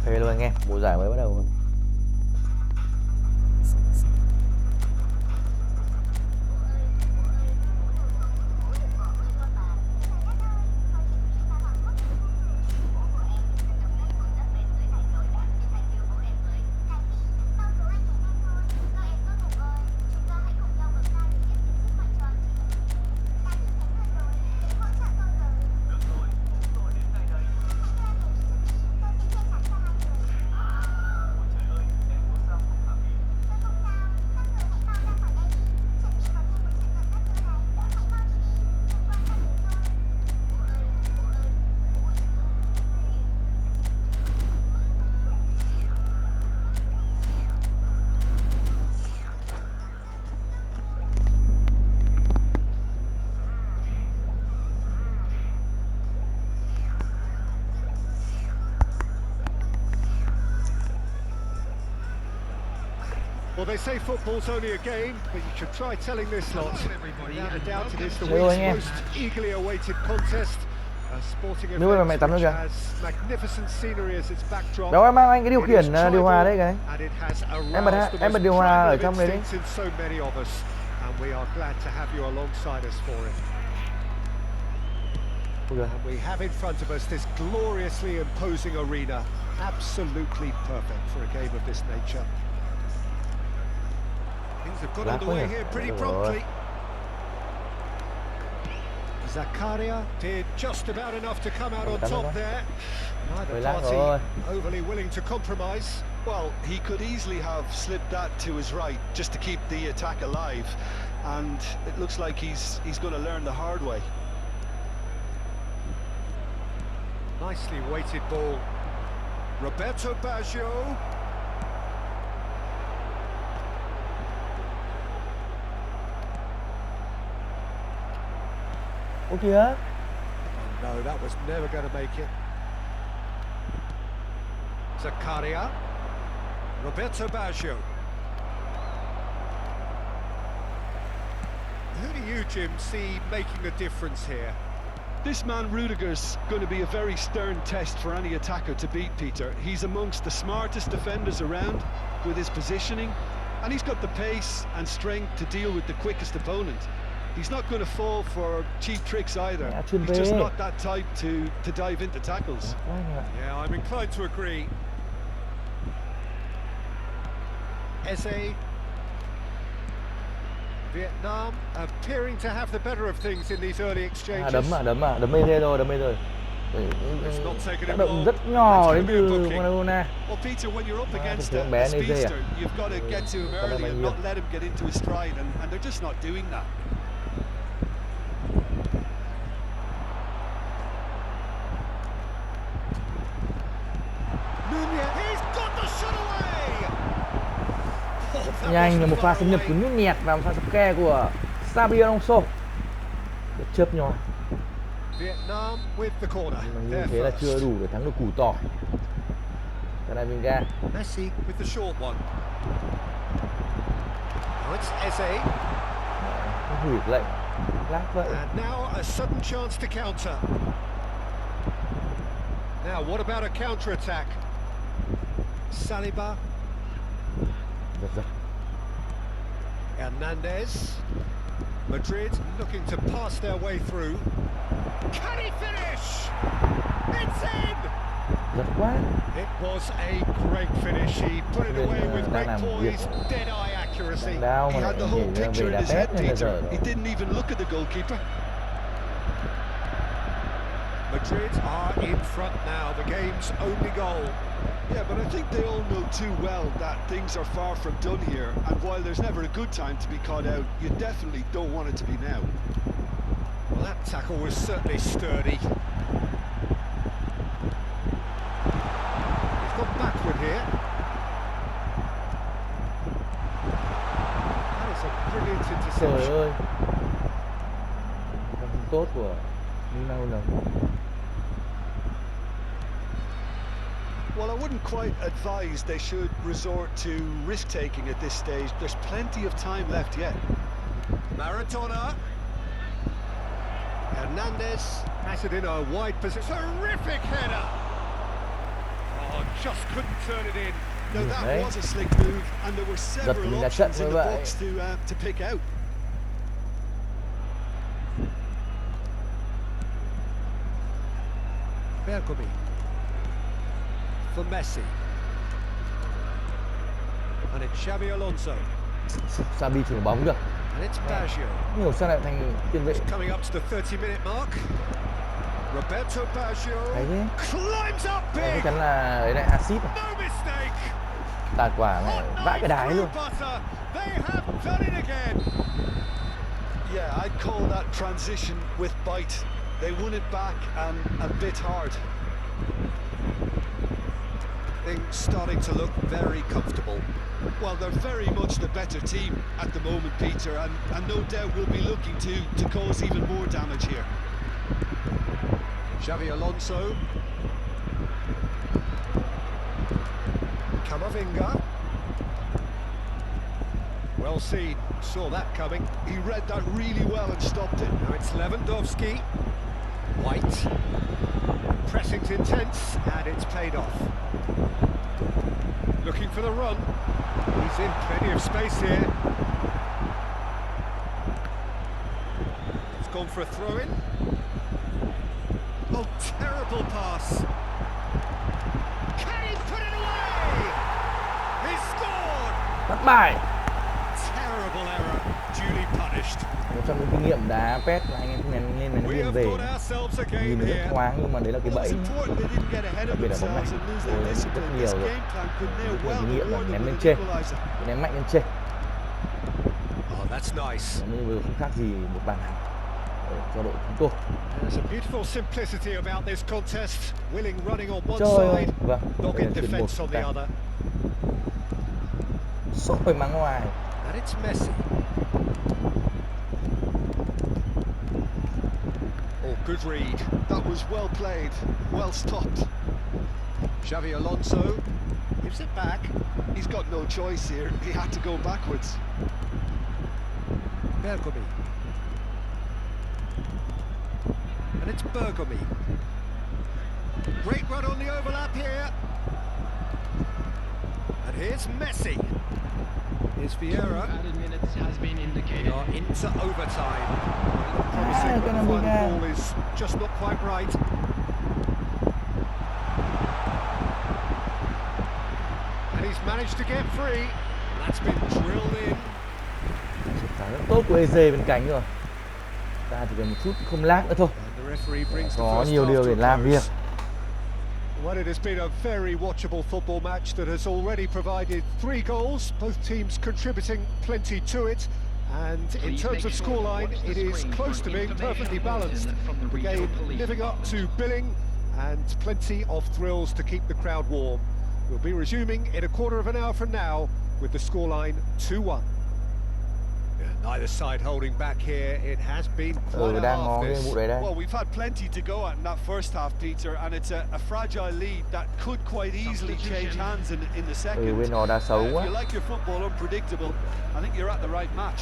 Phê luôn anh em, mùa giải mới bắt đầu. Well, they say football's only a game, but you should try telling this lot. Without a doubt, it is the week's most eagerly awaited contest. A sporting event which has magnificent scenery as its backdrop. Đâu em mang anh cái điều khiển điều hòa đấy cái. Em bật điều hòa ở trong đấy đi. And we are glad to have you alongside us for it. And we have in front of us this gloriously imposing arena, absolutely perfect for a game of this nature. Things have got underway here pretty promptly. Zakaria did just about enough to come out on top there. Neither party overly willing to compromise. Well, he could easily have slipped that to his right just to keep the attack alive, and it looks like he's going to learn the hard way. Nicely weighted ball. Roberto Baggio. Ủa kìa. No, that was never going to make it. Zakaria. Roberto Baggio. Who do you, Jim, see making the difference here? This man Rudiger's going to be a very stern test for any attacker to beat, Peter. He's amongst the smartest defenders around with his positioning, and he's got the pace and strength to deal with the quickest opponent. He's not going to fall for cheap tricks either. He's just not that type to dive into tackles. Yeah, I'm inclined to agree. Eze. Vietnam appearing to have the better of things in these early exchanges. Đấm mê thế rồi, đấm mê rồi. Tác động rất nhỏ đến từ Maradona. Well, Peter, when you're up against a speedster, you've got to get to him early and not let him get into his stride, and they're just not doing that. Nhanh là một pha xâm nhập của nhút nhẹt và một pha sập khe của Xabi Alonso. Được chớp nhoi. Như thế là chưa đủ để thắng được củ tỏi. Cái này mình ra. Messi with the short one. Now it's Eze. Hủy lệnh. Lát vậy. And now a sudden chance to counter. Now what about a counter attack? Saliba. Giật. Hernandez. Madrid looking to pass their way through. Can he finish? It's in! Giật quá. It was a great finish. He put it away with great poise, dead-eye accuracy. He had the whole picture in his head, Peter. He didn't even look at the goalkeeper. Madrid are in front now, the game's only goal. Yeah, but I think they all know too well that things are far from done here, and while there's never a good time to be caught out, you definitely don't want it to be now. Well, that tackle was certainly sturdy. He's gone backward here. That is a brilliant interception. Trời ơi. Không tốt của Ronaldo. Well, I wouldn't quite advise they should resort to risk-taking at this stage. There's plenty of time left yet. Maradona. Hernandez has it in a wide position. Terrific header. Oh, just couldn't turn it in. No, that was a slick move, and there were several options in the box to pick out. Bergomi for Messi, and it's Xabi Alonso. Xabi chuyển bóng được. And it's Baggio. Nhiều sao lại thành tiền vệ. Coming up to the 30-minute mark. Roberto Baggio climbs up big. Chắc chắn là đấy là axit. No mistake. Tạt quả này vãi cái đái luôn. They have done it again. Yeah, I'd call that transition with bite. They won it back and a bit hard. Things starting to look very comfortable. Well, they're very much the better team at the moment, Peter, and no doubt will be looking to cause even more damage here. Xabi Alonso. Camavinga. Well seen, saw that coming. He read that really well and stopped it. Now it's Lewandowski. White. Pressing's intense, and it's paid off. Looking for the run. He's in plenty of space here. It's gone for a throw-in. Oh, terrible pass. Can he put it away? He scored! Thất bại. Terrible error, duly punished. Một trong những kinh nghiệm đá pet là anh em không nên nghiêng về. Nhìn nó rất thoáng nhưng mà đấy là cái bẫy. Đặc biệt là bóng này. Tôi rất nhiều rồi. Kinh nghiệm là ném lên trên, ném mạnh lên trên. Oh, that's nice. Nên vừa không khác gì một bàn nào cho đội chúng tôi. There's a beautiful simplicity about this contest. Willing running on one Trời ơi, side, vâng, dogged defense on the other. Sốc mang ngoài. And it's Messi. Oh, good read. That was well played, well stopped. Xabi Alonso gives it back. He's got no choice here. He had to go backwards. Bergomi. And it's Bergomi. Great run on the overlap here. And here's Messi. Here's Vieira. Added minutes has been indicated. We are into overtime. Promising, but the final ball is just not quite right. And he's managed to get free. That's been drilled in. Rất tốt của EZ bên cánh rồi. Ta chỉ cần một chút không lag nữa thôi. Có nhiều điều để làm việc. Well, it has been a very watchable football match that has already provided 3 goals, both teams contributing plenty to it. And in terms of scoreline, it is close to being perfectly balanced. The game living up to billing and plenty of thrills to keep the crowd warm. We'll be resuming in a quarter of an hour from now with the scoreline 2-1. Neither side holding back here. It has been quite a half this. Well, we've had plenty to go at in that first half, Peter, and it's a fragile lead that could quite easily change hands in the second. Bên nó đá xấu quá. If you like your football unpredictable, I think you're at the right match.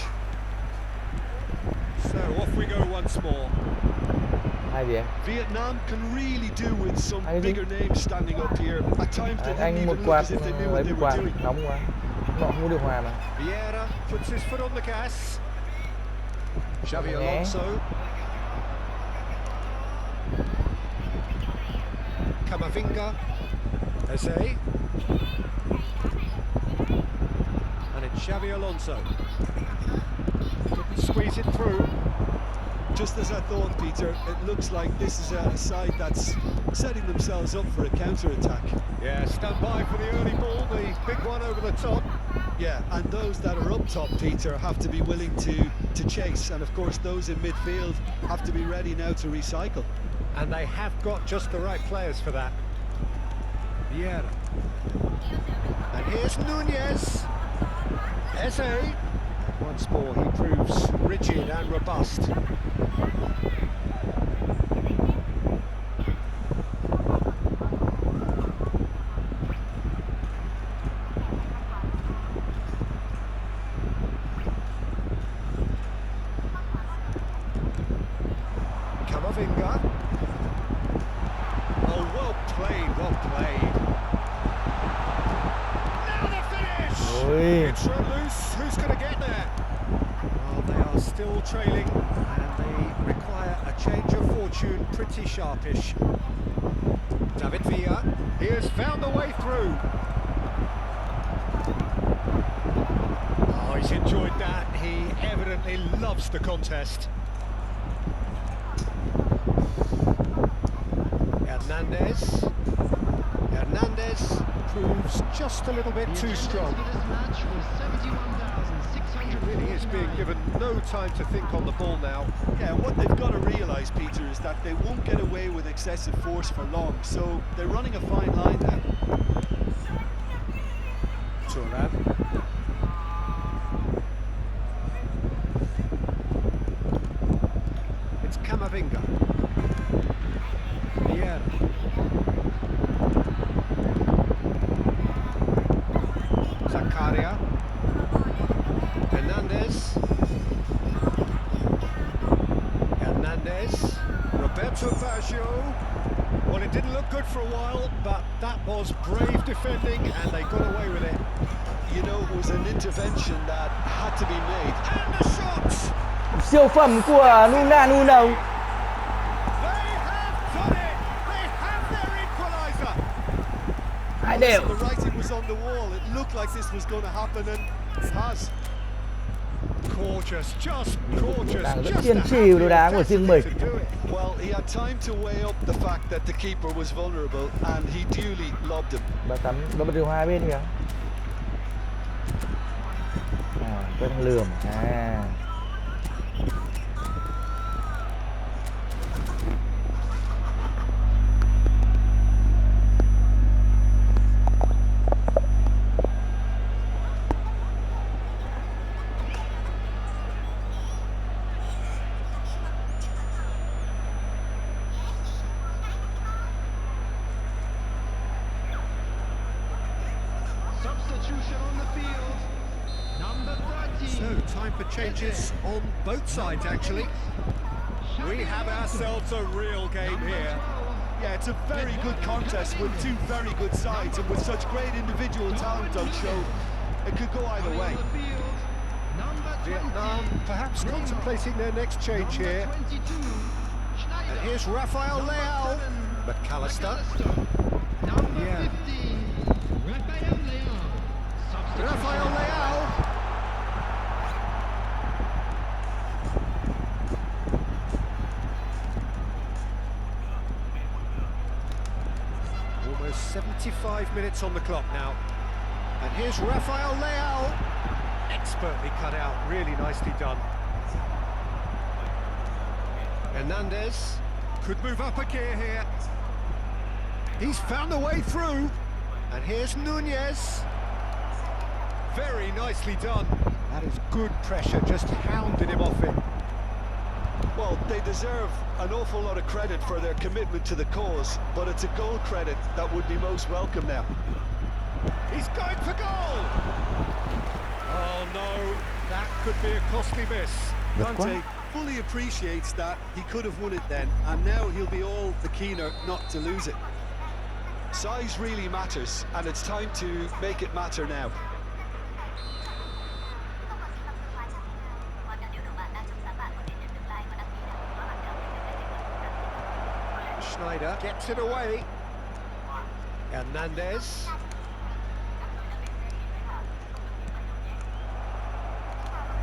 So off we go once more. Hay gì em? Vietnam can really do with some bigger names standing up here. At times they didn't even look as if they knew what they were doing. Nóng quá. Nó không có điều hòa mà. Vieira puts his foot on the gas. Xabi Alonso. Camavinga. Eze. And it's Xabi Alonso. Couldn't squeeze it through. Just as I thought, Peter, it looks like this is a side that's setting themselves up for a counter-attack. Yeah, stand by for the early ball, the big one over the top. Yeah, and those that are up top, Peter, have to be willing to chase, and of course those in midfield have to be ready now to recycle. And they have got just the right players for that. Vieira. And here's Nunez. Eze. Once more he proves rigid and robust. Camavinga. Oh, well played, well played. It's run loose. Who's going to get there? Well, they are still trailing, and they require a change of fortune pretty sharpish. David Villa, he has found a way through. Oh, he's enjoyed that. He evidently loves the contest. Hernandez proves just a little bit too strong. He really is being given no time to think on the ball now. Yeah, what they've got to realise, Peter, is that they won't get away with excessive force for long, so they're running a fine line now. Turan. It's Camavinga. Vieira. Zakaria. Hernandez. Roberto Baggio. Well, it didn't look good for a while, but that was brave defending, and they got away with it. You know, it was an intervention that had to be made. And the shots! Siêu phẩm của Nuno. They have done it! They have their equaliser! Hai đều. The writing was on the wall. It looked like this was going to happen, and it has. Gorgeous, just gorgeous. Đang rất Just thiên a trì đồ đá của riêng mình. to do it. Well, he had time to weigh up the fact that the keeper was vulnerable, and he duly lobbed him. Bà tắm nó bật điều hòa bên kìa. Tôi đang lườm. Substitution on the field. Number 30. So, time for changes on both sides, actually. We have ourselves a real game here. Yeah, it's a very good contest with two very good sides, and with such great individual talent on show, it could go either way. Vietnam perhaps contemplating their next change here. And here's Rafael Leao. McAllister. Yeah. Rafael Leao. Almost 75 minutes on the clock now. And here's Rafael Leao. Expertly cut out, really nicely done. Hernandez could move up a gear here. He's found a way through. And here's Nunez. Very nicely done. That is good pressure, just hounded him off it. Well, they deserve an awful lot of credit for their commitment to the cause, but it's a goal credit that would be most welcome now. He's going for goal! Oh no, that could be a costly miss. Dante fully appreciates that he could have won it then, and now he'll be all the keener not to lose it. Size really matters, and it's time to make it matter now. Schneider gets it away. Hernandez.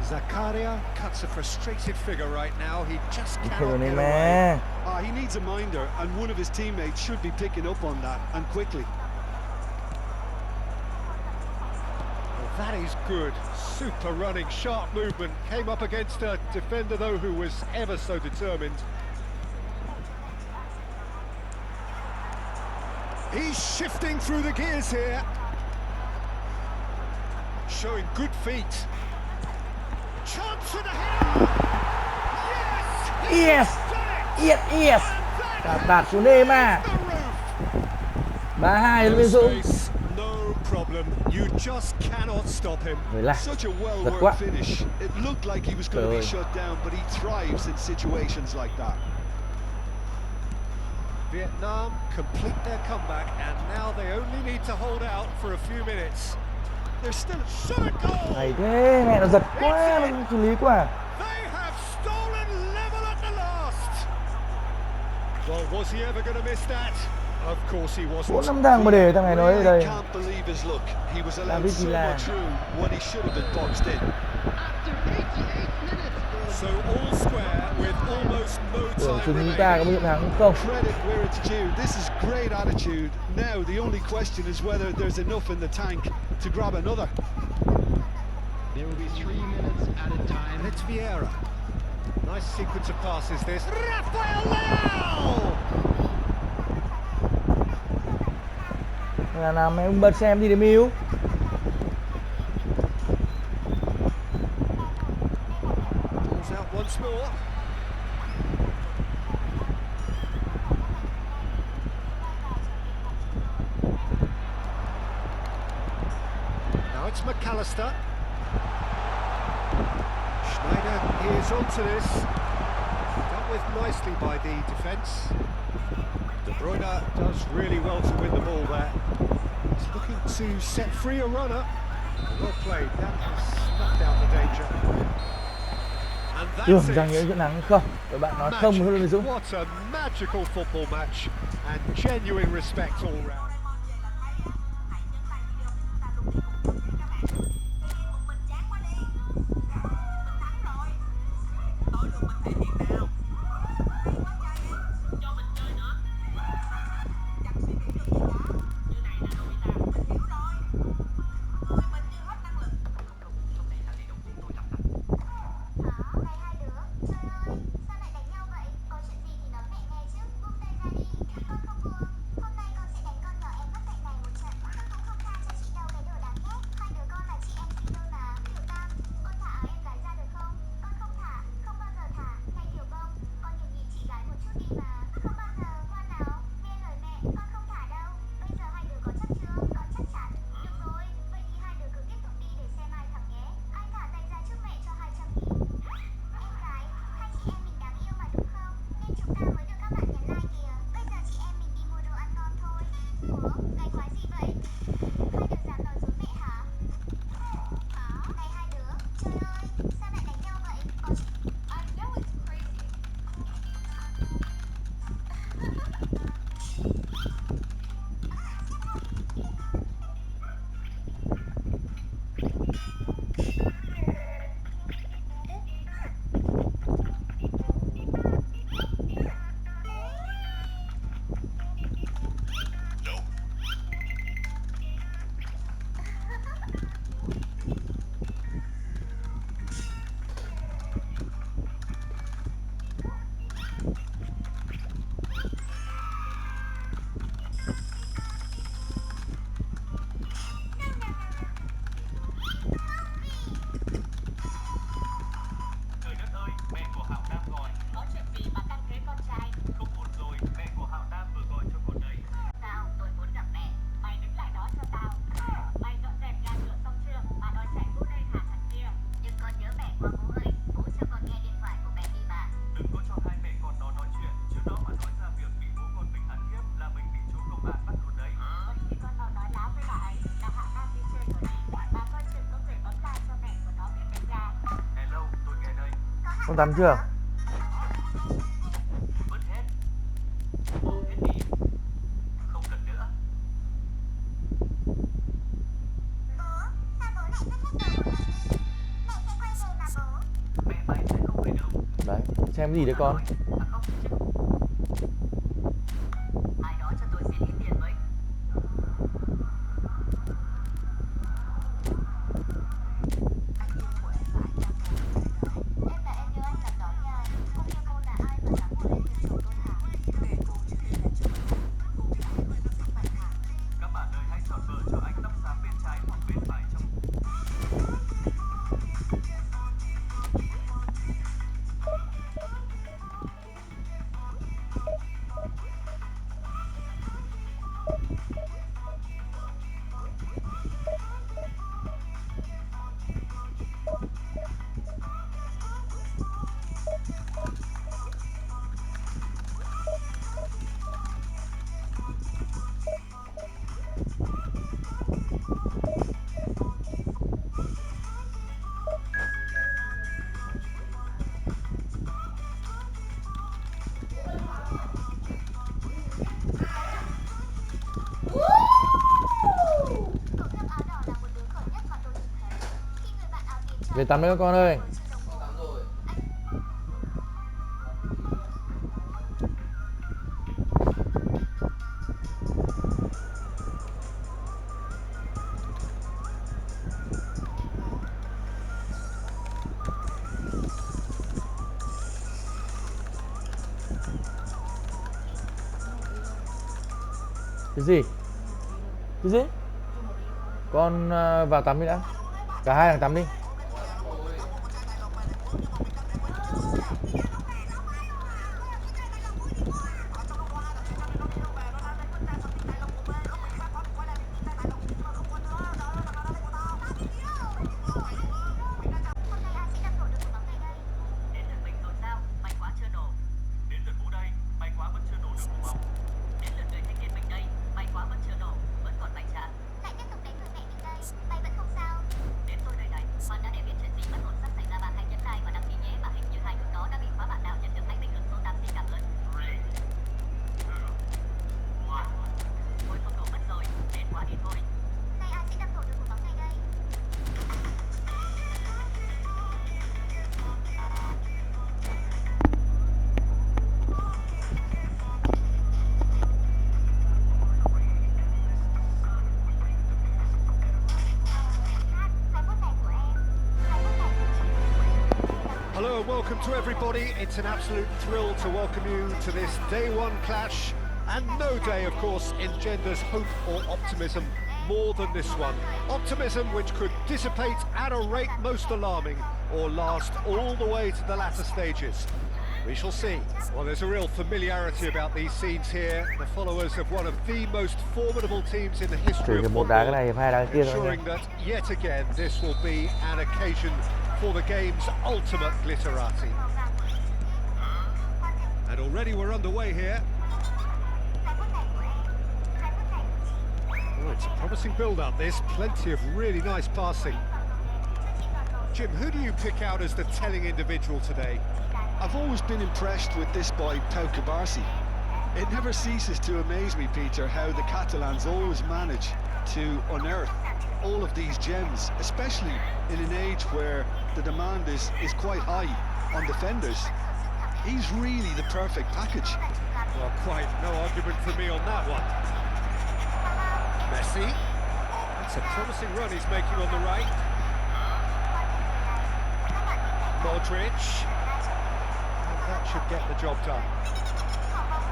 Zakaria cuts a frustrated figure right now. He just cannot get away. He needs a minder, and one of his teammates should be picking up on that, and quickly. Well, that is good. Super running, sharp movement. Came up against a defender, though, who was ever so determined. He's shifting through the gears here. Showing good feet. Chance for the header! Yes! Yes! Tạt xuống đêm à. 3-2 luôn Dũng. No problem. You just cannot stop him. Such a well-worked finish. It looked like he was going to be shut down, but he thrives in situations like that. Vietnam complete their comeback, and now they only need to hold out for a few minutes. There's still Hay thế, mẹ nó giật quá, nó xử lý quá. They have stolen level at the last. Well, was he ever going to miss that? Of course he wasn't. 4 năm thằng mà để thằng này nói ở đây. can't believe his luck. He was allowed David so Villa. much room when he should have been boxed in. After 88 minutes. So all square with almost no Tưởng time chừng chúng remaining. ta có bao nhiêu thắng không? Credit where it's due. This is great attitude. Now the only question is whether there's enough in the tank to grab another. There will be 3 minutes at a time. And it's Vieira. Nice sequence of passes this. Rafael Leao! Là nào mày bật xem đi để mưu. Balls out once more. Now it's McAllister. Schneider is onto this. Dealt with nicely by the defence. De Bruyne does really well to win the ball there. He's looking to set free a runner. Well played, that has snuffed out the danger. And Tưởng that's rằng it. những trận thắng không. Các bạn nói không hơn Lê Dũng. What a magical football match and genuine respect all round. Con tắm chưa? Đấy, xem gì đấy con? Về tắm đấy các con ơi. Cái gì? Cái gì? Con vào tắm đi đã. Cả hai thằng tắm đi. Hello and welcome to everybody. It's an absolute thrill to welcome you to this day one clash, and no day of course engenders hope or optimism more than this one. Optimism which could dissipate at a rate most alarming or last all the way to the latter stages. We shall see. Well, there's a real familiarity about these scenes here. The followers of one of the most formidable teams in the history of football, ensuring that yet again this will be an occasion for the game's ultimate glitterati. And already we're underway here. Oh, it's a promising build-up this, plenty of really nice passing. Jim, who do you pick out as the telling individual today? I've always been impressed with this boy, Pau Cubarsí. It never ceases to amaze me, Peter, how the Catalans always manage to unearth all of these gems, especially in an age where the demand is quite high on defenders. He's really the perfect package. Well, quite no argument for me on that one. Messi. That's a promising run he's making on the right. Modric. And that should get the job done.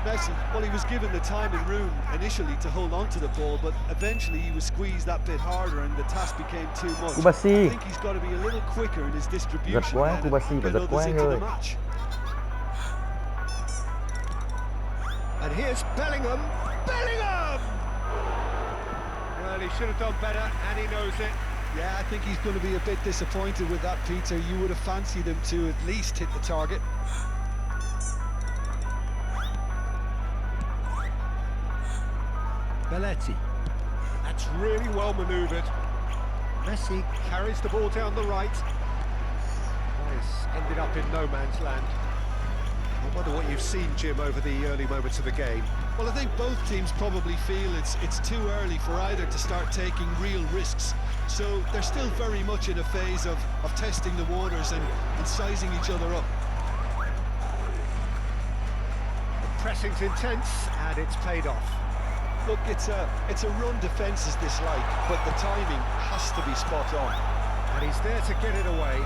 Messi, well, he was given the time and room initially to hold on to the ball, but eventually he was squeezed that bit harder and the task became too much. I think he's got to be a little quicker in his distribution and get others into the match. And here's Bellingham. Bellingham! Well, he should have done better, and he knows it. Yeah, I think he's going to be a bit disappointed with that, Peter. You would have fancied him to at least hit the target. Belletti. That's really well manoeuvred. Messi carries the ball down the right. Nice. Ended up in no man's land. I wonder what you've seen, Jim, over the early moments of the game. Well, I think both teams probably feel it's too early for either to start taking real risks. So they're still very much in a phase of testing the waters and sizing each other up. The pressing's intense, and it's paid off. Look, it's a run defence is dislike, but the timing has to be spot on. And he's there to get it away.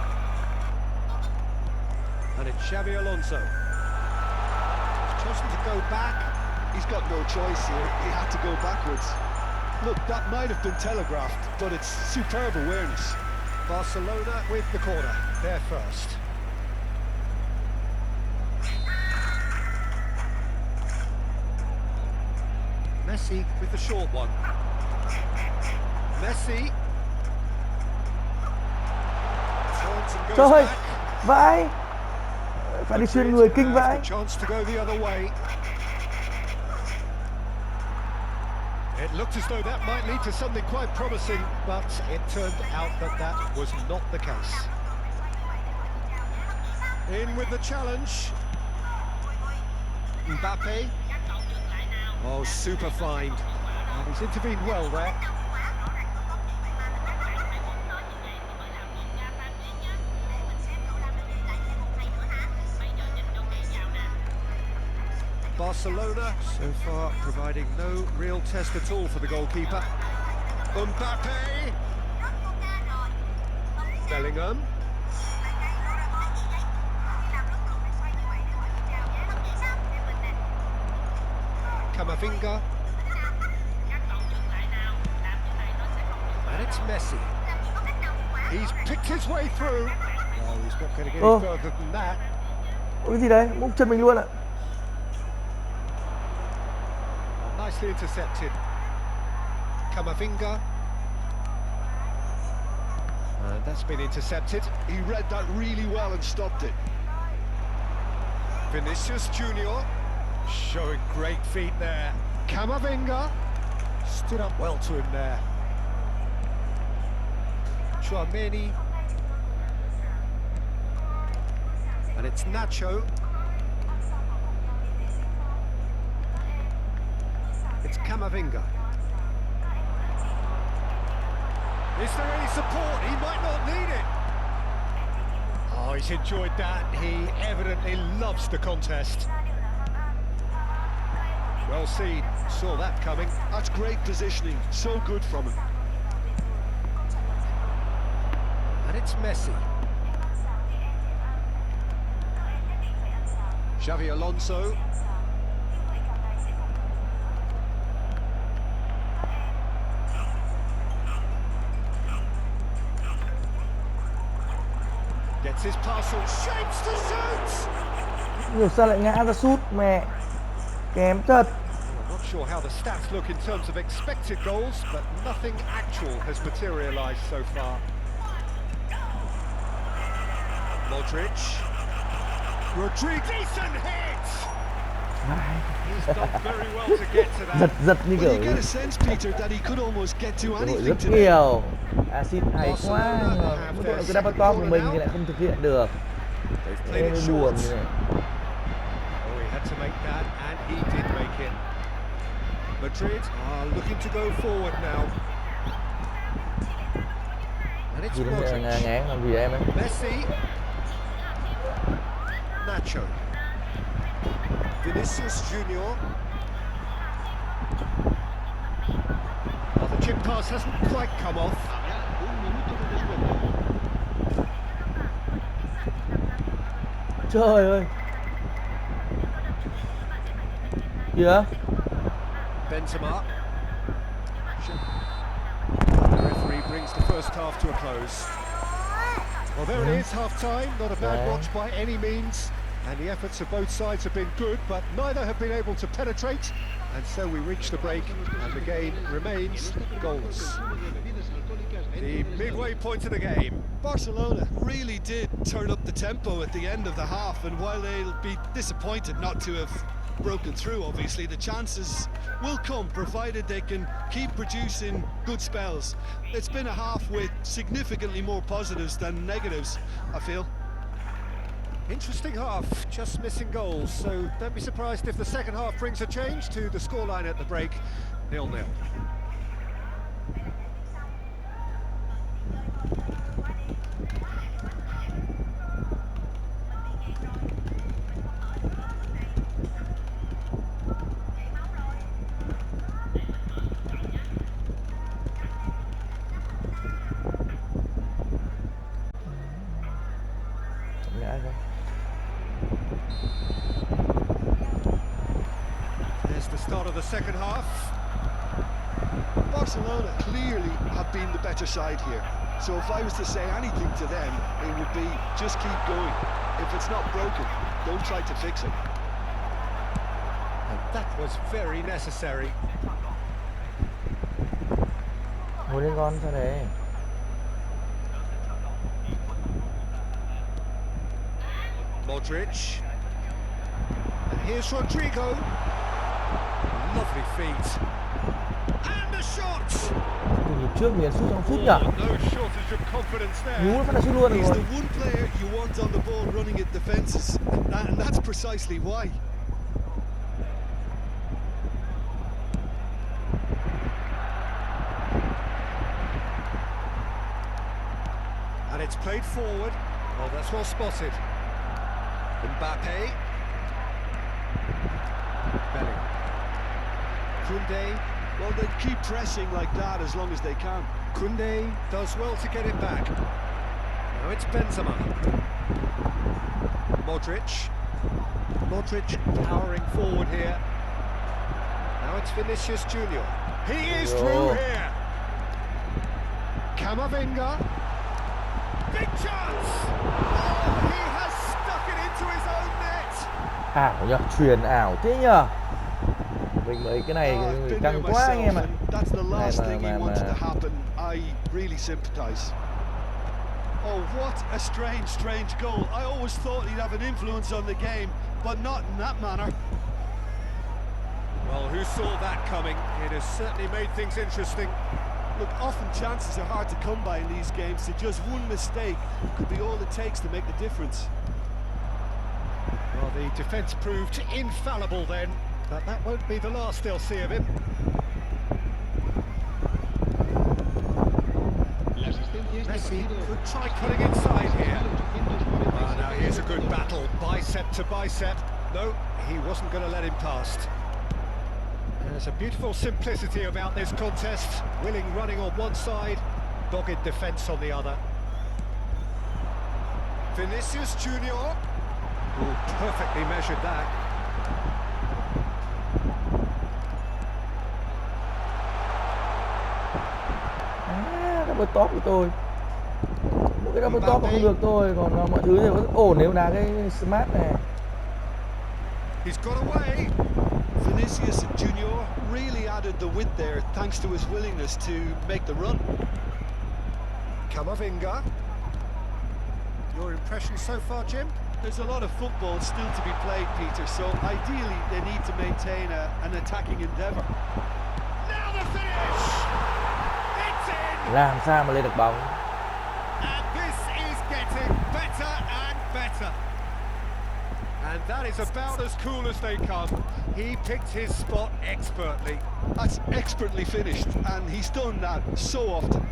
And it's Xabi Alonso. He's chosen to go back. He's got no choice here. He had to go backwards. Look, that might have been telegraphed, but it's superb awareness. Barcelona with the corner. They're first. Messi with the short one. Messi turns and goes back. Vãi. Phải đi xuyên người kinh vãi. Chance to go the other way. It looked as though that might lead to something quite promising, but it turned out that was not the case. In with the challenge. Mbappe. Oh, super find. And he's intervened well there. Barcelona so far providing no real test at all for the goalkeeper. Mbappe. Bellingham. Camavinga. And it's Messi. He's picked his way through. Well, he's not going to get any further than that. Cái gì đấy? Múc chân mình luôn ạ. Nicely intercepted. Camavinga. And that's been intercepted. He read that really well and stopped it. Vinicius Junior showing great feet there. Camavinga stood up well to him there. Chouameni. And it's Nacho. It's Camavinga. Is there any support? He might not need it. Oh, he's enjoyed that. He evidently loves the contest. Well seen. Saw that coming. That's great positioning. So good from him. And it's Messi. Xavi Alonso. Gets his parcel, shapes to shoot! Nhiều sao lại ngã ra sút mẹ. Kém thật. I'm not sure how the stats look in terms of expected goals, but nothing actual has materialised so far. Modric. Rodrigo, decent hit! He's done very well to get to that. Giật như Well, you kiểu get a sense, Peter, that he could almost get to cơ hội anything rất today. nhiều. Acid hay quá, nhưng mà mỗi tội cái double top của mình thì lại không thực hiện được. Thế mới buồn như này. Oh, he had to make that, and he did make it. Madrid are looking to go forward now. And it's Gì đến Modric. ngán làm gì đấy em ấy? Messi. Nacho. Vinicius Junior. Well, the chip pass hasn't quite come off. Trời ơi. Gì đó? Benzema. The referee brings the first half to a close. Well, there it is, half-time. Not a bad watch by any means. And the efforts of both sides have been good, but neither have been able to penetrate. And so we reach the break, and the game remains goalless. The midway point of the game. Barcelona really did turn up the tempo at the end of the half, and while they'll be disappointed not to have broken through, obviously the chances will come provided they can keep producing good spells. It's been a half with significantly more positives than negatives, I feel. Interesting half, just missing goals, so don't be surprised if the second half brings a change to the scoreline at the break, 0-0. There's the start of the second half. Barcelona clearly have been the better side here. So if I was to say anything to them, it would be just keep going. If it's not broken, don't try to fix it. And that was very necessary. Ngồi lên con sao đấy? Modric. And here's Rodrigo. Lovely feet. And the shot! Từ nhịp trước liền sút trong phút nhỉ? No shortage of confidence there. Nhú nó phát là sút luôn He's rồi. the one player you want on the ball running at defences, and that's precisely why. And it's played forward. Oh, that's well spotted. Mbappe. Koundé. Well, they keep pressing like that as long as they can. Koundé does well to get it back. Now it's Benzema. Modric. Modric towering forward here. Now it's Vinicius Junior. He is through here. Camavinga. Big chance! Oh, he has stuck it into his own net. Ảo nhờ, truyền ảo thế nhờ. Mình mấy cái này căng quá anh em ạ. That's the last Này thing he wants to happen. I really sympathize. Oh, what a strange goal. I always thought he'd have an influence on the game, but not in that manner. Well, who saw that coming? It has certainly made things interesting. Look, often chances are hard to come by in these games, so just one mistake could be all it takes to make the difference. Well, the defence proved infallible then, but that won't be the last they'll see of him. Messi could try cutting inside here. Now here's a good battle, bicep to bicep. No, he wasn't going to let him past. There's a beautiful simplicity about this contest. Willing running on one side, dogged defence on the other. Vinicius Junior. Oh, perfectly measured that. Double top của tôi. Mỗi cái double top mà không được thôi, còn mọi thứ thì vẫn ổn nếu đá cái smart này. He's got away. Vinicius Junior really added the width there thanks to his willingness to make the run. Camavinga. Your impression so far, Jim? There's a lot of football still to be played, Peter, so ideally they need to maintain an attacking endeavour. Now the finish! It's in! Làm sao mà lên được bóng? And this is getting better and better. And that is about as cool as they come. He picked his spot expertly. That's expertly finished, and he's done that so often.